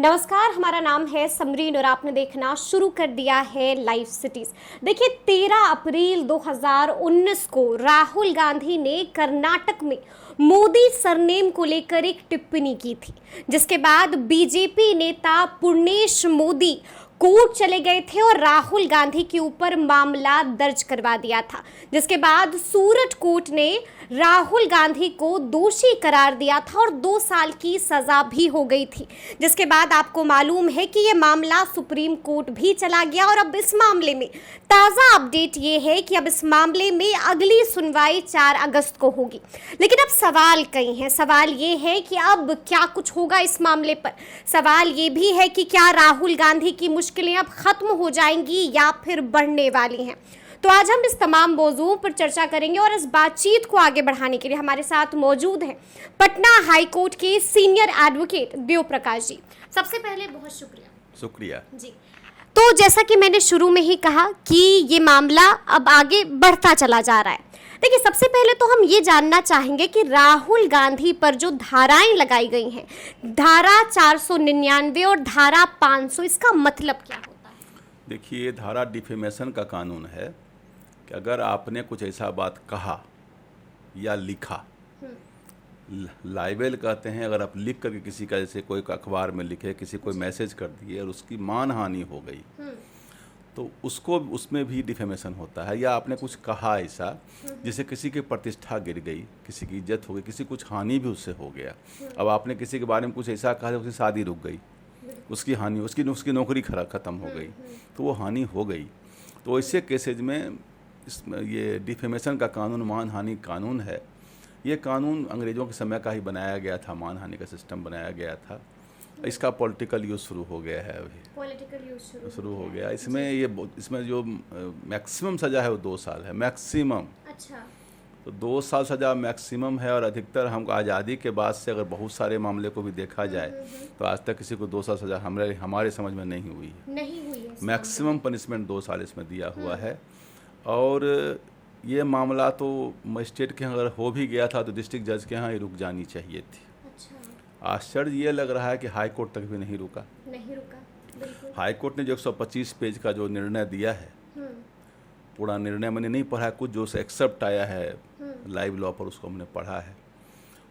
नमस्कार, हमारा नाम है समरीन और आपने देखना शुरू कर दिया है लाइव सिटीज। देखिए 13 अप्रैल 2019 को राहुल गांधी ने कर्नाटक में मोदी सरनेम को लेकर एक टिप्पणी की थी, जिसके बाद बीजेपी नेता पूर्णेश मोदी कोर्ट चले गए थे और राहुल गांधी के ऊपर मामला दर्ज करवा दिया था, जिसके बाद सूरत कोर्ट ने राहुल गांधी को दोषी करार दिया था और 2 साल की सजा भी हो गई थी। जिसके बाद आपको मालूम है कि ये मामला सुप्रीम कोर्ट भी चला गया और अब इस मामले में ताज़ा अपडेट ये है कि अब इस मामले में अगली सुनवाई 4 अगस्त को होगी। लेकिन अब सवाल कई हैं। सवाल ये है कि अब क्या कुछ होगा इस मामले पर। सवाल ये भी है कि क्या राहुल गांधी की मुश्किलें अब खत्म हो जाएंगी या फिर बढ़ने वाली हैं। तो आज हम इस तमाम मौजूओं पर चर्चा करेंगे और इस बातचीत को आगे बढ़ाने के लिए हमारे साथ मौजूद हैं पटना हाई कोर्ट के सीनियर एडवोकेट देव प्रकाश जी। सबसे पहले बहुत शुक्रिया जी। तो जैसा कि मैंने शुरू में ही कहा कि ये मामला अब आगे बढ़ता चला जा रहा है। देखिए सबसे पहले तो हम ये जानना चाहेंगे कि राहुल गांधी पर जो धाराएं लगाई गई हैं, धारा 499 और धारा 500, इसका मतलब क्या होता है? देखिए, धारा डिफेमेशन का कानून है कि अगर आपने कुछ ऐसा बात कहा या लिखा, लाइबेल कहते हैं, अगर आप लिख करके किसी का, जैसे कोई अखबार में लिखे, किसी कोई मैसेज कर दिए और उसकी मानहानि हो गई तो उसको उसमें भी डिफेमेशन होता है। या आपने कुछ कहा ऐसा जिससे किसी की प्रतिष्ठा गिर गई, किसी की इज्जत हो गई, किसी कुछ हानि भी उससे हो गया। अब आपने किसी के बारे में कुछ ऐसा कहा उसकी शादी रुक गई, उसकी हानि, उसकी नौकरी ख़त्म हो गई, तो वो हानि हो गई। तो ऐसे केसेज में ये डिफेमेशन का कानून मानहानि कानून है। ये कानून अंग्रेज़ों के समय का ही बनाया गया था, मानहानि का सिस्टम बनाया गया था। इसका पॉलिटिकल यूज़ शुरू हो गया है, अभी पॉलिटिकल यूज़ शुरू हो गया। इसमें जो मैक्सिमम सज़ा है वो 2 साल है, मैक्सिमम। अच्छा। तो 2 साल सज़ा मैक्सिमम है और अधिकतर हमको आज़ादी के बाद से अगर बहुत सारे मामले को भी देखा जाए तो आज तक किसी को 2 साल सज़ा हमारे समझ में नहीं हुई है। मैक्सिमम पनिशमेंट 2 साल इसमें दिया हुआ है। और ये मामला तो मजिस्ट्रेट के अगर हो भी गया था तो डिस्ट्रिक्ट जज के यहाँ ही रुक जानी चाहिए थी। अच्छा। आश्चर्य ये लग रहा है कि हाई कोर्ट तक भी नहीं रुका। बिल्कुल। हाई कोर्ट ने जो 125 पेज का जो निर्णय दिया है, पूरा निर्णय मैंने नहीं पढ़ा, कुछ जो एक्सेप्ट आया है लाइव लॉ पर उसको हमने पढ़ा है,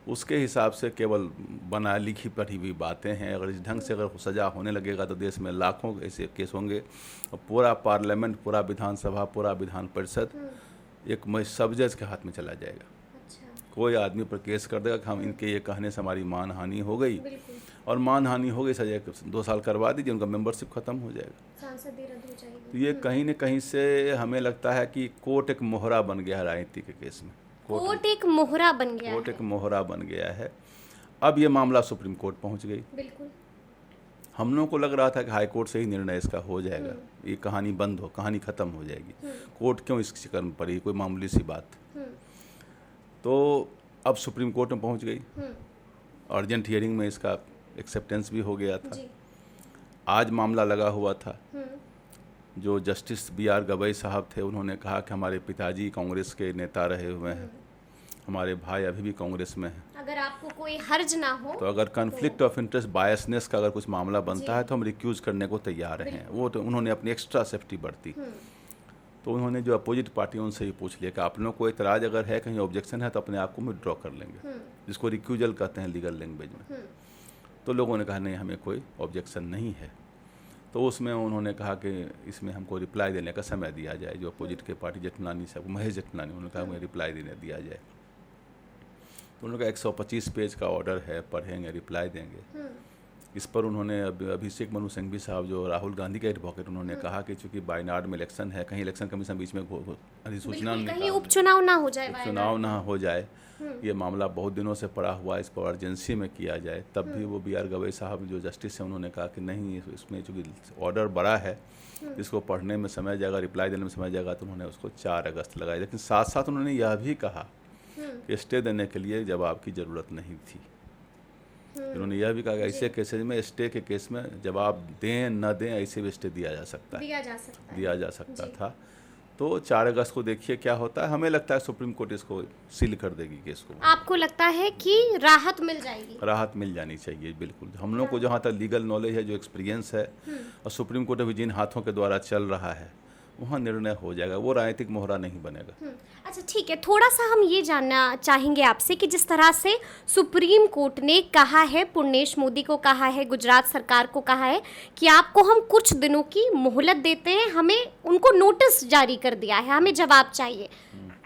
उसके हिसाब से केवल बना लिखी पढ़ी हुई बातें हैं। अगर इस ढंग से अगर सज़ा होने लगेगा तो देश में लाखों ऐसे केस होंगे और पूरा पार्लियामेंट, पूरा विधानसभा, पूरा विधान परिषद एक सब जज के हाथ में चला जाएगा। अच्छा। कोई आदमी पर केस कर देगा कि हम इनके ये कहने से हमारी मानहानि हो गई, और मानहानि हो गई, सजा 2 साल करवा दीजिए, उनका मेंबरशिप खत्म हो जाएगा, सांसदी रद्द हो जाएगी। तो ये कहीं न कहीं से हमें लगता है कि कोर्ट एक मोहरा बन गया है राजनीति के केस में। कोर्ट एक मोहरा बन गया है। कोर्ट एक मोहरा बन गया है। अब ये मामला सुप्रीम कोर्ट पहुंच गई। बिल्कुल। हम लोगों को लग रहा था कि हाई कोर्ट से ही निर्णय इसका हो जाएगा, ये कहानी बंद हो, कहानी खत्म हो जाएगी। कोर्ट क्यों इस चक्कर में पड़ी, कोई मामूली सी बात। तो अब सुप्रीम कोर्ट में पहुंच गई। अर्जेंट हियरिंग में इसका एक्सेप्टेंस भी हो गया था। आज मामला लगा हुआ था। जो जस्टिस BR गवई साहब थे, उन्होंने कहा कि हमारे पिताजी कांग्रेस के नेता रहे हुए हैं, हमारे भाई अभी भी कांग्रेस में हैं। अगर आपको कोई हर्ज ना हो तो अगर कन्फ्लिक्ट ऑफ इंटरेस्ट, बायसनेस का अगर कुछ मामला बनता है तो हम रिक्यूज करने को तैयार हैं। वो तो उन्होंने अपनी एक्स्ट्रा सेफ्टी बरती। तो उन्होंने जो अपोजिट पार्टी उनसे ही पूछ लिया कि आप लोगों को एतराज़ अगर है, कहीं ऑब्जेक्शन है तो अपने आप को विड्रॉ कर लेंगे, जिसको रिक्यूजल कहते हैं लीगल लैंग्वेज में। तो लोगों ने कहा नहीं, हमें कोई ऑब्जेक्शन नहीं है। तो उसमें उन्होंने कहा कि इसमें हमको रिप्लाई देने का समय दिया जाए। जो अपोजिट के पार्टी जेठमलानी साहब, महेश जेठमलानी, उन्होंने कहा हमें रिप्लाई दिया जाए। तो उन्होंने कहा 125 पेज का ऑर्डर है, पढ़ेंगे, रिप्लाई देंगे। इस पर उन्होंने अभिषेक मनु सिंघवी साहब, जो राहुल गांधी के एडवोकेट, उन्होंने कहा कि चूंकि वायनाड में इलेक्शन है, कहीं इलेक्शन कमीशन बीच में अधिसूचना, कहीं उपचुनाव ना हो जाए, ये मामला बहुत दिनों से पड़ा हुआ है, इस पर अर्जेंसी में किया जाए। तब भी वो BR गवई साहब जो जस्टिस हैं, उन्होंने कहा कि नहीं, इसमें चूँकि ऑर्डर बड़ा है, इसको पढ़ने में समय जाएगा, रिप्लाई देने में समय जाएगा, तो उन्होंने उसको 4 अगस्त लगाई। लेकिन साथ साथ उन्होंने यह भी कहा कि स्टे देने के लिए जवाब की ज़रूरत नहीं थी। उन्होंने यह भी कहा कि ऐसे केसेज में, स्टे के केस में जवाब दें न दें, ऐसे भी स्टे दिया जा सकता था। तो 4 अगस्त को देखिए क्या होता है। हमें लगता है सुप्रीम कोर्ट इसको सील कर देगी केस को। आपको लगता है कि राहत मिल जाएगी? राहत मिल जानी चाहिए बिल्कुल। हम लोग को जहाँ तक लीगल नॉलेज है, जो एक्सपीरियंस है, और सुप्रीम कोर्ट अभी जिन हाथों के द्वारा चल रहा है वहाँ निर्णय हो जाएगा, वो राजनीतिक मोहरा नहीं बनेगा। अच्छा ठीक है, थोड़ा सा हम ये जानना चाहेंगे आपसे कि जिस तरह से सुप्रीम कोर्ट ने कहा है, पुण्येश मोदी को कहा है, गुजरात सरकार को कहा है कि आपको हम कुछ दिनों की मोहलत देते हैं, हमें उनको नोटिस जारी कर दिया है, हमें जवाब चाहिए,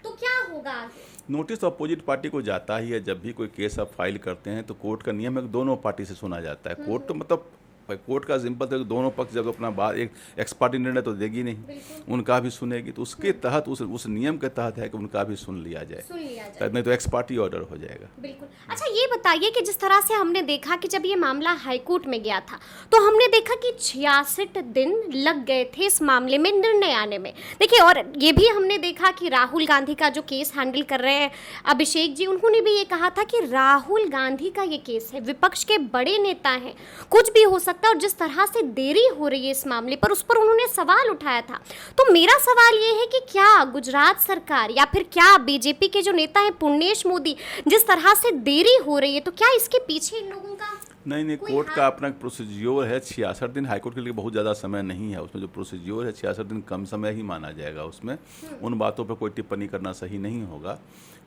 तो क्या होगा आगे? नोटिस अपोजिट पार्टी को जाता ही है। जब भी कोई केस आप फाइल करते हैं तो कोर्ट का नियम है कि दोनों पार्टी से सुना जाता है। कोर्ट तो मतलब कोर्ट का सिंपल है कि दोनों पक्ष जब अपना बात, एक एक्स पार्टी निर्णय तो देगी नहीं, उनका भी सुनेगी, तो उसके तहत उस नियम के तहत है कि उनका भी सुन लिया जाए, नहीं तो एक्स पार्टी ऑर्डर हो जाएगा। बिल्कुल। अच्छा ये बताइए कि जिस तरह से हमने देखा कि जब ये मामला हाईकोर्ट में गया था तो हमने देखा कि 66 दिन लग गए थे इस मामले में निर्णय आने में। देखिए, और ये भी हमने देखा कि राहुल गांधी का जो केस हैंडल कर रहे हैं अभिषेक जी, उन्होंने भी ये कहा था कि राहुल गांधी का ये केस है, विपक्ष के बड़े नेता हैं, कुछ भी हो सकता है, और जिस तरह से देरी हो रही है इस मामले पर, उस पर उन्होंने सवाल उठाया था। तो मेरा सवाल ये है कि क्या गुजरात सरकार या फिर क्या बीजेपी के जो नेता हैं पुण्येश मोदी, जिस तरह से देरी हो रही है, तो क्या इसके पीछे इन लोगों का नहीं, कोर्ट का अपना प्रोसीज्योर है। 66 दिन हाईकोर्ट के लिए बहुत ज़्यादा समय नहीं है। उसमें जो प्रोसीज्योर है 66 दिन कम समय ही माना जाएगा। उसमें उन बातों पर कोई टिप्पणी करना सही नहीं होगा।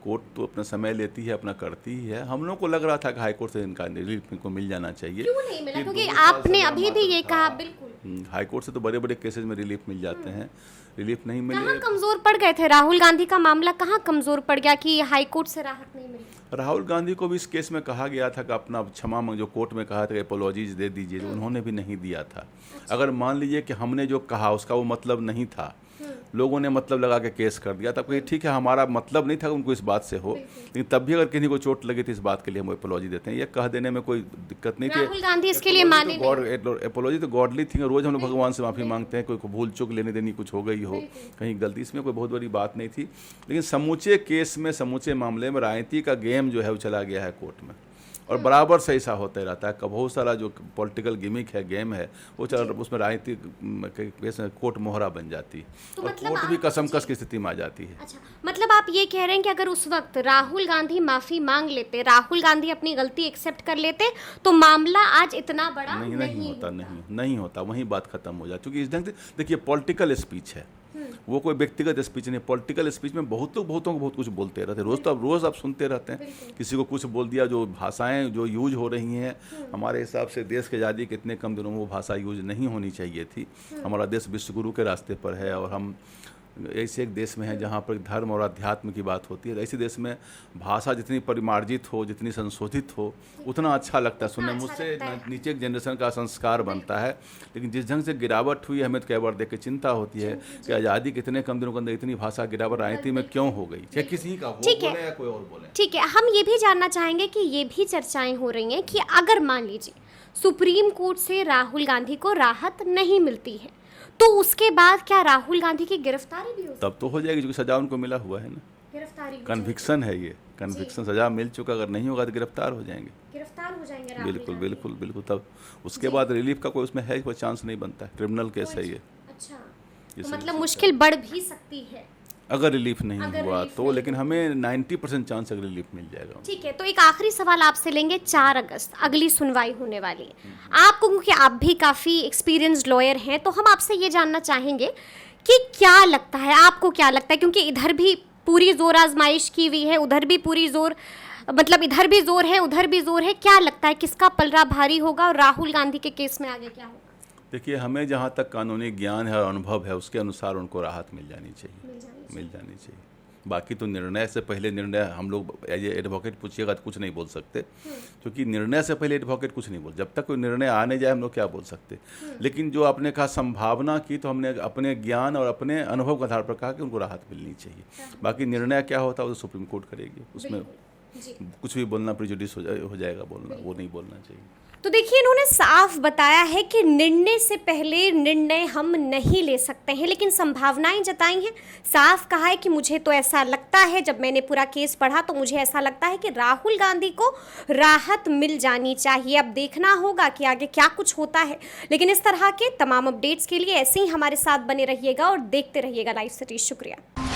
कोर्ट तो अपना समय लेती है, अपना करती ही है। हम लोग को लग रहा था कि हाईकोर्ट से इनका रिलीफ इनको मिल जाना चाहिए। क्यों नहीं मिला? क्योंकि आपने अभी भी ये कहा। बिल्कुल, हाईकोर्ट से तो बड़े बड़े केसेस में रिलीफ मिल जाते हैं, रिलीफ नहीं मिले। कहाँ कमजोर पड़ गए थे? राहुल गांधी का मामला कहाँ कमजोर पड़ गया कि हाईकोर्ट से राहत नहीं मिली? राहुल गांधी को भी इस केस में कहा गया था कि अपना क्षमा मांग, जो कोर्ट में कहा था कि अपोलॉजीज दे दीजिए, तो उन्होंने भी नहीं दिया था। अगर मान लीजिए कि हमने जो कहा उसका वो मतलब नहीं था, लोगों ने मतलब लगा के केस कर दिया, तब कहीं ठीक है, हमारा मतलब नहीं था उनको इस बात से हो, लेकिन तब भी अगर किसी को चोट लगी थी इस बात के लिए हम अपोलॉजी देते हैं। ये कह देने में कोई दिक्कत नहीं। राहुल गांधी इसके लिए माने नहीं। अपोलॉजी तो गॉडली थिंग, रोज हम लोग भगवान से माफी मांगते हैं, कोई भूल चूक लेने देनी कुछ हो गई हो, कहीं गलती, इसमें कोई बहुत बड़ी बात नहीं थी। लेकिन समूचे केस में, समूचे मामले में राजनीति का गेम जो है वो चला गया है कोर्ट में, और बराबर से ऐसा होता रहता है। बहुत सारा जो पॉलिटिकल गिमिक है, गेम है, वो चल, उसमें राजनीतिक कोर्ट मोहरा बन जाती है, तो और कोर्ट भी कसमकस की स्थिति में आ जाती है। अच्छा, मतलब आप ये कह रहे हैं कि अगर उस वक्त राहुल गांधी माफी मांग लेते, राहुल गांधी अपनी गलती एक्सेप्ट कर लेते, तो मामला आज इतना बड़ा नहीं होता, वहीं बात खत्म हो जाती। क्योंकि इस ढंग से देखिए, पॉलिटिकल स्पीच है, वो कोई व्यक्तिगत स्पीच नहीं। पॉलिटिकल स्पीच में बहुतों को बहुत कुछ बोलते रहते हैं। रोज आप सुनते रहते हैं, किसी को कुछ बोल दिया। जो भाषाएं जो यूज हो रही हैं, हमारे हिसाब से देश की आज़ादी के इतने कम दिनों में वो भाषा यूज नहीं होनी चाहिए थी। हमारा देश विश्वगुरु के रास्ते पर है, और हम ऐसे एक देश में है जहाँ पर धर्म और अध्यात्म की बात होती है। ऐसे देश में भाषा जितनी परिमार्जित हो, जितनी संशोधित हो, उतना अच्छा लगता है सुनने। मुझसे नीचे एक जनरेशन का संस्कार बनता है। लेकिन जिस ढंग से गिरावट हुई, हमें तो कई बार देख के चिंता होती है कि आज़ादी के इतने कम दिनों के अंदर इतनी भाषा गिरावट राजनीति में क्यों हो गई, चाहे किसी का वो बोले या कोई और बोले। ठीक है, हम ये भी जानना चाहेंगे कि ये भी चर्चाएं हो रही हैं कि अगर मान लीजिए सुप्रीम कोर्ट से राहुल गांधी को राहत नहीं मिलती है, तो उसके बाद क्या राहुल गांधी की गिरफ्तारी भी हो? तब तो हो जाएगी, क्योंकि सजा उनको मिला हुआ है ना, गिरफ्तारी, कन्विक्शन है ये, कन्विक्शन, सजा मिल चुका। अगर नहीं होगा तो गिरफ्तार हो जाएंगे। बिल्कुल। तब उसके बाद रिलीफ का कोई उसमें है, कोई चांस नहीं बनता है। क्रिमिनल केस है ये। अच्छा, तो मतलब मुश्किल बढ़ भी सकती है अगर रिलीफ नहीं हुआ तो, लेकिन हमें 90% चांस अगर रिलीफ मिल जाएगा। ठीक है, तो एक आखिरी सवाल आपसे लेंगे। 4 अगस्त अगली सुनवाई होने वाली है। आपको, क्योंकि आप भी काफ़ी एक्सपीरियंस्ड लॉयर हैं, तो हम आपसे ये जानना चाहेंगे कि क्या लगता है, आपको क्या लगता है, क्योंकि इधर भी पूरी जोर आजमाइश की हुई है, उधर भी पूरी जोर, मतलब इधर भी जोर है, उधर भी जोर है, क्या लगता है किसका पलड़ा भारी होगा और राहुल गांधी के केस में आगे क्या होगा? देखिए, हमें जहाँ तक कानूनी ज्ञान है और अनुभव है, उसके अनुसार उनको राहत मिल जानी चाहिए। बाकी तो निर्णय से पहले, निर्णय हम लोग एज ए एडवोकेट पूछिएगा तो कुछ नहीं बोल सकते, क्योंकि निर्णय से पहले एडवोकेट कुछ नहीं बोल, जब तक कोई निर्णय आने जाए हम लोग क्या बोल सकते। लेकिन जो आपने कहा संभावना की, तो हमने अपने ज्ञान और अपने अनुभव के आधार पर कहा कि उनको राहत मिलनी चाहिए। बाकी निर्णय क्या होता है वो सुप्रीम कोर्ट करेगी, उसमें कुछ भी बोलना प्रिजुडिस हो जाएगा बोलना, वो नहीं बोलना चाहिए। तो देखिए, इन्होंने साफ बताया है कि निर्णय से पहले निर्णय हम नहीं ले सकते हैं, लेकिन संभावनाएं जताई हैं। साफ कहा है कि मुझे तो ऐसा लगता है, जब मैंने पूरा केस पढ़ा तो मुझे ऐसा लगता है कि राहुल गांधी को राहत मिल जानी चाहिए। अब देखना होगा कि आगे क्या कुछ होता है, लेकिन इस तरह के तमाम अपडेट्स के लिए ऐसे ही हमारे साथ बने रहिएगा और देखते रहिएगा लाइव सिटी। शुक्रिया।